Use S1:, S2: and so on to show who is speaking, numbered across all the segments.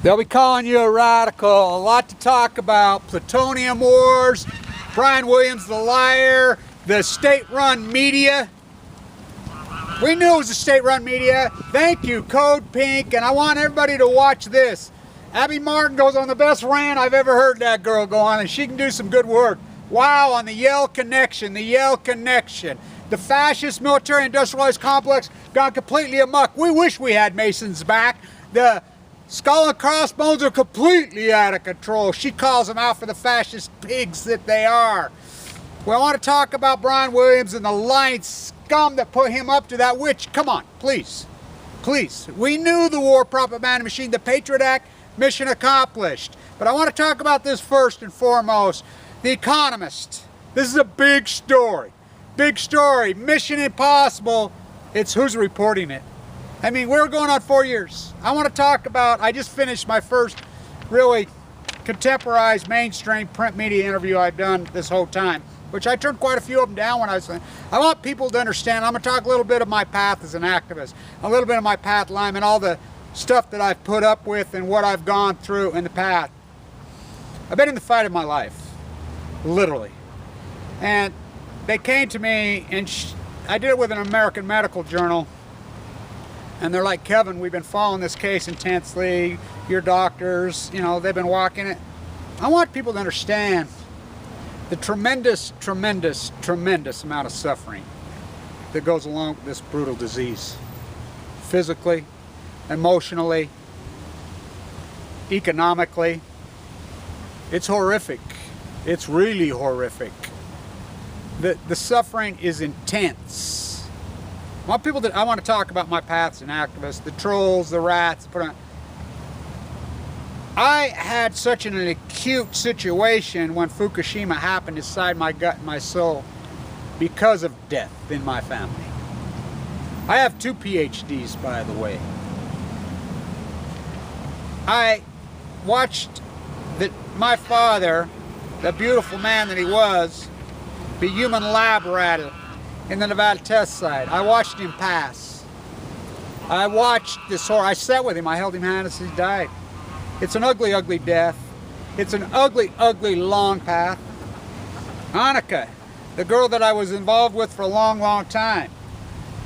S1: They'll be calling you a radical. A lot to talk about. Plutonium wars, Brian Williams the liar, the state-run media. We knew it was a state-run media. Thank you, Code Pink, and I want everybody to watch this. Abby Martin goes on the best rant I've ever heard that girl go on, and she can do some good work. Wow, on the Yale connection, the Yale connection. The fascist military-industrialized complex gone completely amok. We wish we had Masons back. The skull and crossbones are completely out of control. She calls them out for the fascist pigs that they are. We want to talk about Brian Williams and the lying scum that put him up to that witch. Come on, please. Please. We knew the war propaganda machine, the Patriot Act, mission accomplished. But I want to talk about this first and foremost. The Economist. This is a big story. Big story. Mission Impossible. It's who's reporting it. I mean, we're going on 4 years. I want to talk about, I just finished my first really contemporized mainstream print media interview I've done this whole time, which I turned quite a few of them down when I was saying. I want people to understand, I'm going to talk a little bit of my path as an activist, a little bit of my path line and all the stuff that I've put up with and what I've gone through in the path. I've been in the fight of my life, literally. And they came to me, and I did it with an American medical journal. And they're like, Kevin, we've been following this case intensely. Your doctors, you know, they've been walking it. I want people to understand the tremendous, tremendous, tremendous amount of suffering that goes along with this brutal disease. Physically, emotionally, economically. It's horrific. It's really horrific. The suffering is intense. I want to talk about my paths and activists, the trolls, the rats. I had such an acute situation when Fukushima happened inside my gut and my soul because of death in my family. I have 2 PhDs, by the way. I watched my father, the beautiful man that he was, be human lab rat in the Nevada test site. I watched him pass. I watched this horror. I sat with him. I held him hand as he died. It's an ugly, ugly death. It's an ugly, ugly long path. Annika, the girl that I was involved with for a long, long time.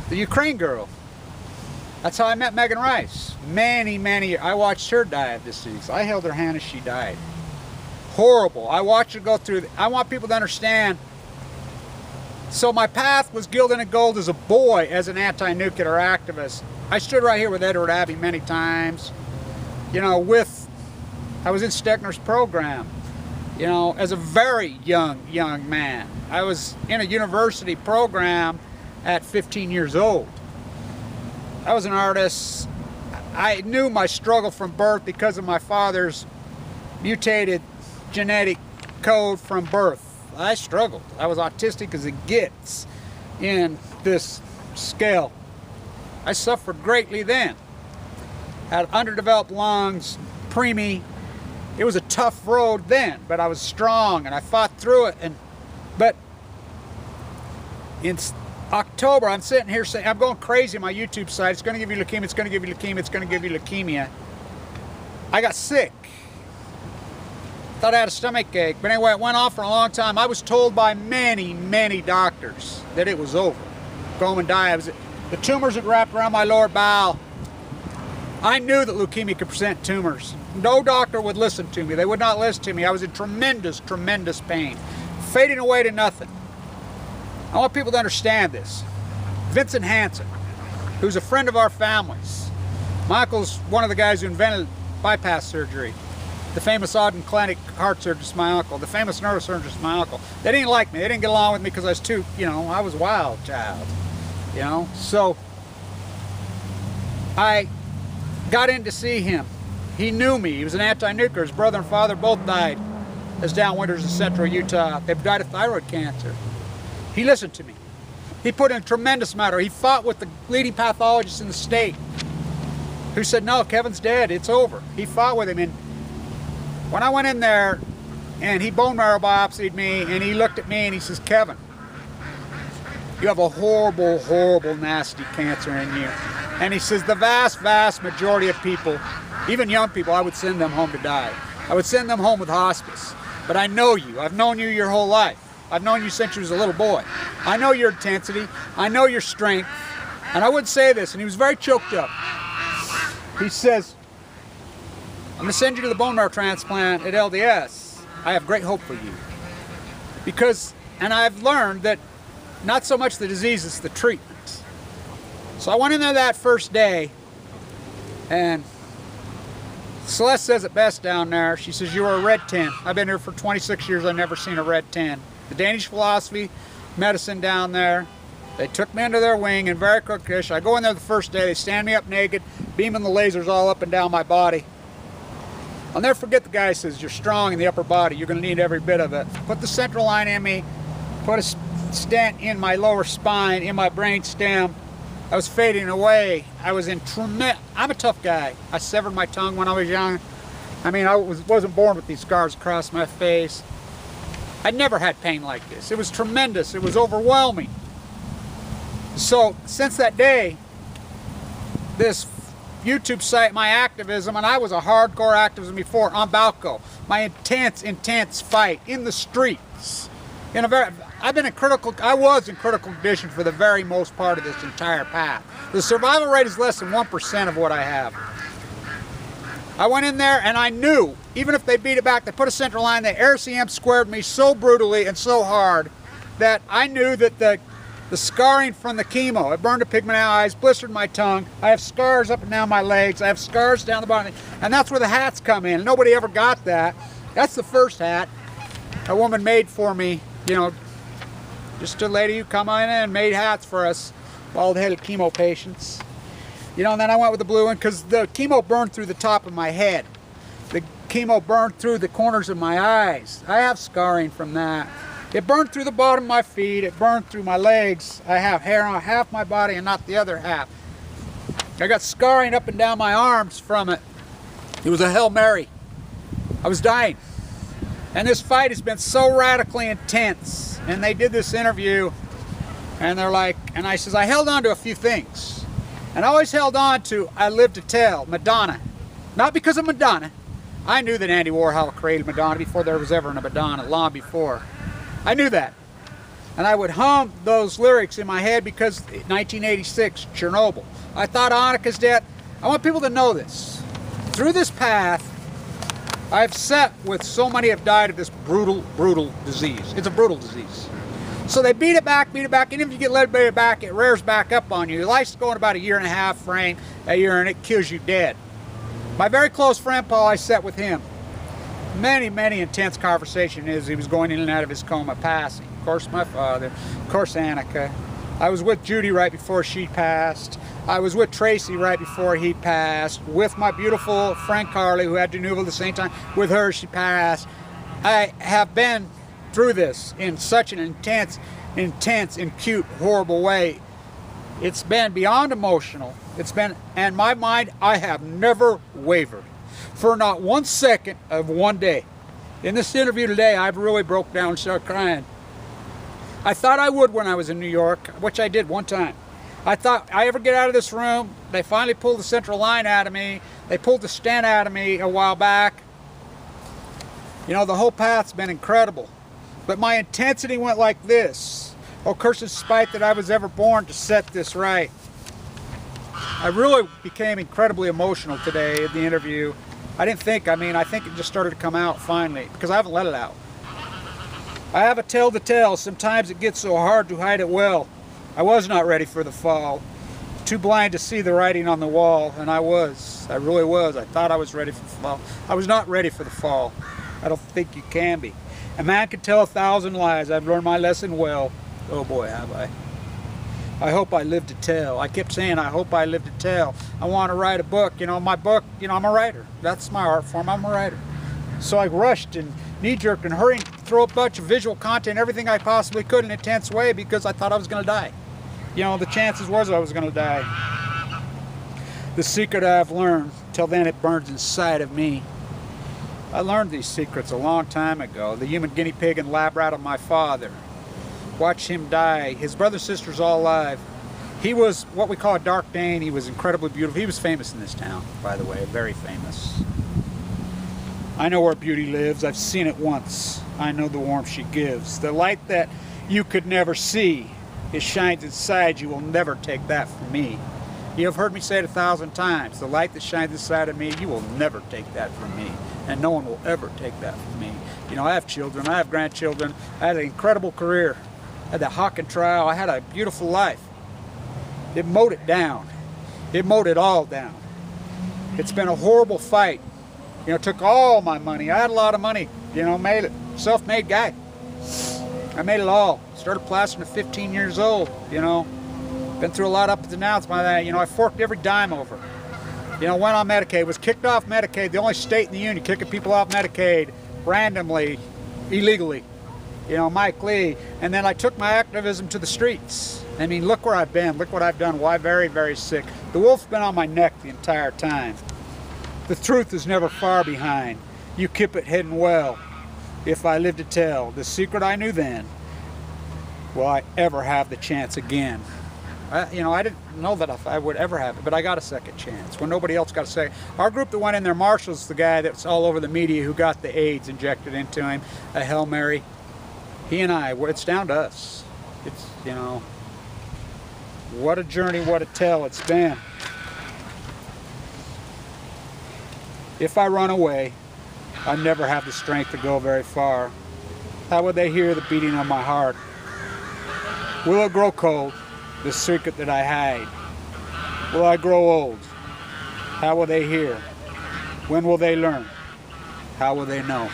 S1: The Ukraine girl. That's how I met Megan Rice. Many, many years. I watched her die of this disease. I held her hand as she died. Horrible. I watched her go through. I want people to understand. So my path was gilded in gold as a boy, as an anti-nuclear activist. I stood right here with Edward Abbey many times. You know, I was in Steckner's program, you know, as a very young man. I was in a university program at 15 years old. I was an artist. I knew my struggle from birth because of my father's mutated genetic code from birth. I struggled. I was autistic as it gets in this scale. I suffered greatly then. Had underdeveloped lungs, preemie. It was a tough road then, but I was strong and I fought through it. But in October, I'm sitting here saying, I'm going crazy on my YouTube site. It's going to give you leukemia, it's going to give you leukemia, it's going to give you leukemia. I got sick. Thought I had a stomach ache, but anyway, it went on for a long time. I was told by many, many doctors that it was over. Go home and die. The tumors had wrapped around my lower bowel. I knew that leukemia could present tumors. No doctor would listen to me. They would not listen to me. I was in tremendous, tremendous pain, fading away to nothing. I want people to understand this. Vincent Hansen, who's a friend of our family's. My uncle's one of the guys who invented bypass surgery. The famous Auden Clinic heart surgeon's my uncle. The famous neurosurgeon's my uncle. They didn't like me. They didn't get along with me because I was too, you know, I was a wild child. You know, so I got in to see him. He knew me. He was an anti-nuclear. His brother and father both died as downwinders in central Utah. They've died of thyroid cancer. He listened to me. He put in a tremendous amount. He fought with the leading pathologists in the state who said, no, Kevin's dead. It's over. He fought with him. And when I went in there and he bone marrow biopsied me and he looked at me and he says, Kevin, you have a horrible, horrible, nasty cancer in you. And he says the vast, vast majority of people Even young people, I would send them home to die. I would send them home with hospice. But I know you. I've known you your whole life. I've known you since you was a little boy. I know your intensity. I know your strength. And I would say this, and he was very choked up. He says, I'm going to send you to the bone marrow transplant at LDS. I have great hope for you. Because, and I've learned that not so much the disease, it's the treatment. So I went in there that first day, and Celeste says it best down there. She says, you were a red 10. I've been here for 26 years. I've never seen a red 10. The Danish philosophy, medicine down there. They took me under their wing and very quick. I go in there the first day. They stand me up naked, beaming the lasers all up and down my body. I'll never forget the guy says, you're strong in the upper body. You're going to need every bit of it. Put the central line in me. Put a stent in my lower spine, in my brain stem. I was fading away. I was in tremendous... I'm a tough guy. I severed my tongue when I was young. I mean, I wasn't born with these scars across my face. I'd never had pain like this. It was tremendous. It was overwhelming. So, since that day, this YouTube site, my activism, and I was a hardcore activism before on Balco. My intense fight in the streets. I was in critical condition for the very most part of this entire path. The survival rate is less than 1% of what I have. I went in there and I knew, even if they beat it back, they put a central line, they RCM squared me so brutally and so hard that I knew that the scarring from the chemo, it burned a pig in my eyes, blistered my tongue. I have scars up and down my legs. I have scars down the bottom. And that's where the hats come in. Nobody ever got that. That's the first hat a woman made for me, you know, just a lady who come in and made hats for us, bald-headed chemo patients. You know, and then I went with the blue one because the chemo burned through the top of my head. The chemo burned through the corners of my eyes. I have scarring from that. It burned through the bottom of my feet. It burned through my legs. I have hair on half my body and not the other half. I got scarring up and down my arms from it. It was a Hail Mary. I was dying. And this fight has been so radically intense. And they did this interview, and they're like, and I says, I held on to a few things. And I always held on to, I live to tell, Madonna. Not because of Madonna. I knew that Andy Warhol created Madonna before there was ever a Madonna, long before. I knew that. And I would hum those lyrics in my head because 1986, Chernobyl. I thought Annika's dead. I want people to know this. Through this path, I've sat with so many have died of this brutal, brutal disease. It's a brutal disease. So they beat it back, and if you get led back, it rears back up on you. Your life's going about 1.5 years frame, a year, and it kills you dead. My very close friend, Paul, I sat with him. Many, many intense conversation as he was going in and out of his coma, passing. Of course, my father, of course, Annika. I was with Judy right before she passed. I was with Tracy right before he passed. With my beautiful friend Carly, who had Denuvo at the same time. With her, she passed. I have been through this in such an intense, acute, horrible way. It's been beyond emotional. It's been, in my mind, I have never wavered for not 1 second of one day. In this interview today, I've really broke down and started crying. I thought I would when I was in New York, which I did one time. I thought, I ever get out of this room, they finally pulled the central line out of me. They pulled the stent out of me a while back. You know, the whole path's been incredible. But my intensity went like this. Oh, cursed spite that I was ever born to set this right. I really became incredibly emotional today in the interview. I didn't think, I think it just started to come out finally, because I haven't let it out. I have a tale to tell. Sometimes it gets so hard to hide it well. I was not ready for the fall. Too blind to see the writing on the wall, and I was. I really was. I thought I was ready for the fall. I was not ready for the fall. I don't think you can be. A man can tell 1,000 lies. I've learned my lesson well. Oh boy, have I. I hope I live to tell. I kept saying, I hope I live to tell. I want to write a book. You know, my book, you know, I'm a writer. That's my art form. I'm a writer. So I rushed and knee-jerked and hurried to throw a bunch of visual content, everything I possibly could in an intense way because I thought I was going to die. You know, the chances was I was going to die. The secret I've learned, till then it burns inside of me. I learned these secrets a long time ago. The human guinea pig and lab rat of my father. Watched him die. His brother and sisters all alive. He was what we call a dark Dane. He was incredibly beautiful. He was famous in this town, by the way, very famous. I know where beauty lives. I've seen it once. I know the warmth she gives. The light that you could never see, it shines inside you. Will never take that from me. You have heard me say it 1,000 times. The light that shines inside of me, you will never take that from me. And no one will ever take that from me. You know, I have children. I have grandchildren. I had an incredible career. I had the Hawking trial. I had a beautiful life. It mowed it down. It mowed it all down. It's been a horrible fight. You know, took all my money. I had a lot of money. You know, made it. Self-made guy. I made it all. Started plastering at 15 years old, you know. Been through a lot of ups and downs by that. You know, I forked every dime over. You know, went on Medicaid. Was kicked off Medicaid. The only state in the union kicking people off Medicaid randomly, illegally. You know, Mike Lee. And then I took my activism to the streets. I mean, look where I've been. Look what I've done. Why? Very, very sick. The wolf's been on my neck the entire time. The truth is never far behind. You keep it hidden well. If I live to tell the secret I knew then, will I ever have the chance again? You know, I didn't know that if I would ever have it, but I got a second chance when nobody else got a second. Our group that went in there, Marshall's the guy that's all over the media who got the AIDS injected into him, a Hail Mary. He and I, it's down to us. It's, you know, what a journey, what a tale it's been. If I run away, I never have the strength to go very far. How would they hear the beating of my heart? Will it grow cold, the secret that I hide? Will I grow old? How will they hear? When will they learn? How will they know?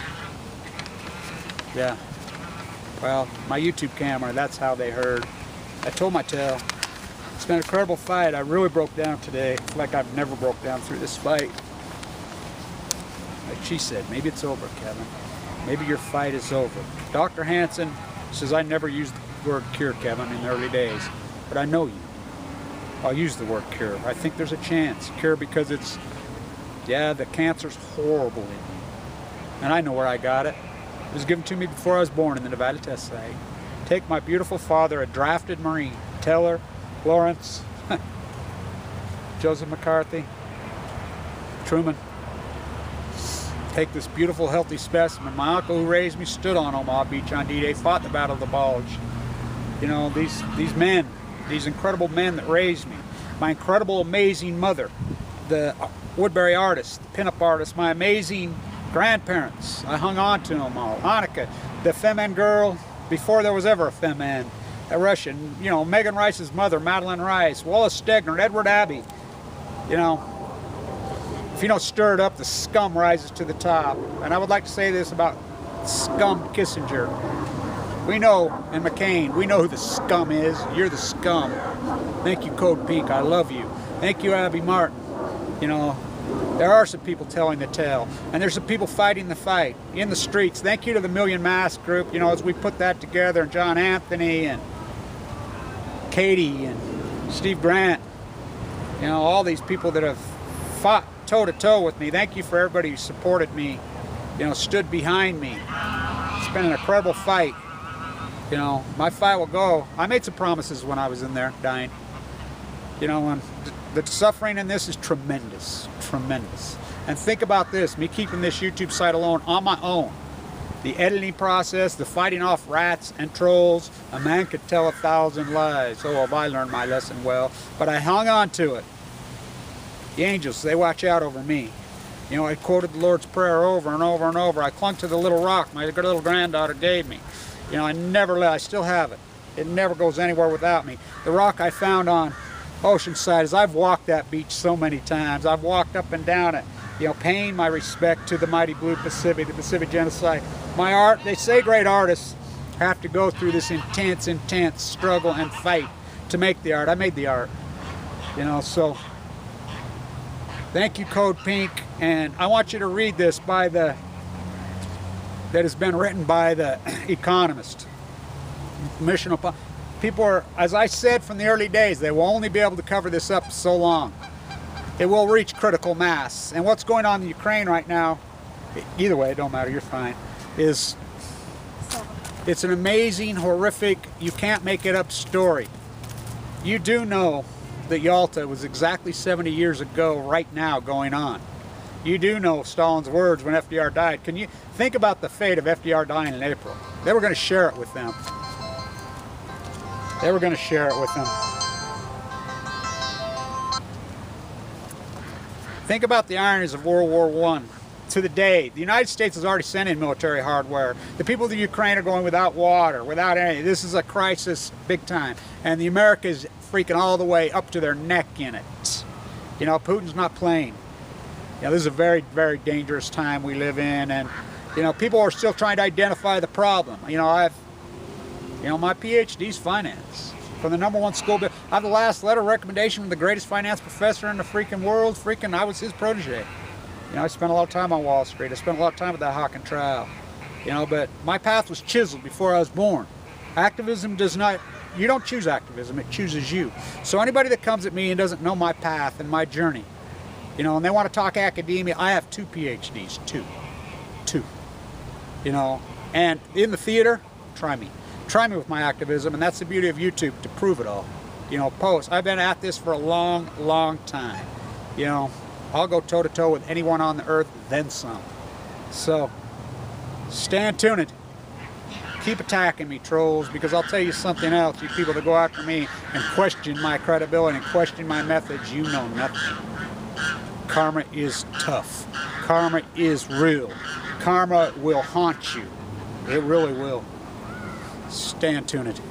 S1: Yeah. Well, my YouTube camera, that's how they heard. I told my tale. It's been an incredible fight. I really broke down today. It's like I've never broke down through this fight. Like she said, maybe it's over, Kevin. Maybe your fight is over. Dr. Hansen says I never used the word cure, Kevin, in the early days. But I know you. I'll use the word cure. I think there's a chance. Cure because it's, yeah, the cancer's horrible in me. And I know where I got it. It was given to me before I was born in the Nevada test site. Take my beautiful father, a drafted Marine, Teller, Lawrence, Joseph McCarthy, Truman. Take this beautiful, healthy specimen. My uncle who raised me stood on Omaha Beach on D-Day, fought the Battle of the Bulge. You know, these men, these incredible men that raised me. My incredible, amazing mother, the Woodbury artist, the pinup artist, my amazing grandparents. I hung on to them all. Annika, the Femen girl, before there was ever a Femen, a Russian. You know, Megan Rice's mother, Madeline Rice, Wallace Stegner, Edward Abbey. You know, if you don't stir it up, the scum rises to the top. And I would like to say this about scum Kissinger. We know, and McCain, we know who the scum is. You're the scum. Thank you, Code Pink. I love you. Thank you, Abby Martin. You know, there are some people telling the tale. And there's some people fighting the fight in the streets. Thank you to the Million Mask group, you know, as we put that together, and John Anthony and Katie and Steve Grant. You know, all these people that have fought toe-to-toe with me. Thank you for everybody who supported me, you know, stood behind me. It's been an incredible fight. You know, my fight will go. I made some promises when I was in there dying. You know, and the suffering in this is tremendous, tremendous. And think about this, me keeping this YouTube site alone on my own. The editing process, the fighting off rats and trolls. A man could tell 1,000 lies. Oh, have I learned my lesson well. But I hung on to it. The angels, they watch out over me. You know, I quoted the Lord's Prayer over and over and over. I clung to the little rock my little granddaughter gave me. You know, I never let, I still have it. It never goes anywhere without me. The rock I found on Oceanside is I've walked that beach so many times. I've walked up and down it, you know, paying my respect to the mighty blue Pacific, the Pacific genocide. My art, they say great artists have to go through this intense, intense struggle and fight to make the art. I made the art, you know, so thank you, Code Pink. And I want you to read this by that has been written by the Economist. People are, as I said from the early days, they will only be able to cover this up so long. It will reach critical mass. And what's going on in Ukraine right now, either way, it don't matter, you're fine, is it's an amazing, horrific, you can't make it up story. You do know that Yalta was exactly 70 years ago right now going on. You do know Stalin's words when FDR died. Can you think about the fate of FDR dying in April? They were going to share it with them. They were going to share it with them. Think about the ironies of World War I. To the day, the United States has already sent in military hardware. The people of the Ukraine are going without water, without anything. This is a crisis big time. And the America's freaking all the way up to their neck in it. You know, Putin's not playing. You know, this is a very, very dangerous time we live in. And, you know, people are still trying to identify the problem. You know, my PhD's finance. From the #1 school. I have the last letter of recommendation from the greatest finance professor in the freaking world. I was his protege. You know, I spent a lot of time on Wall Street. I spent a lot of time at that Hawking trial. You know, but my path was chiseled before I was born. Activism does not, you don't choose activism, it chooses you. So anybody that comes at me and doesn't know my path and my journey, you know, and they want to talk academia, I have 2 PhDs, two. You know, and in the theater, try me. Try me with my activism, and that's the beauty of YouTube, to prove it all. You know, post. I've been at this for a long, long time. You know, I'll go toe-to-toe with anyone on the earth, then some. So, stand tuned. Keep attacking me, trolls, because I'll tell you something else. You people that go after me and question my credibility and question my methods, you know nothing. Karma is tough. Karma is real. Karma will haunt you. It really will. Stand tuned.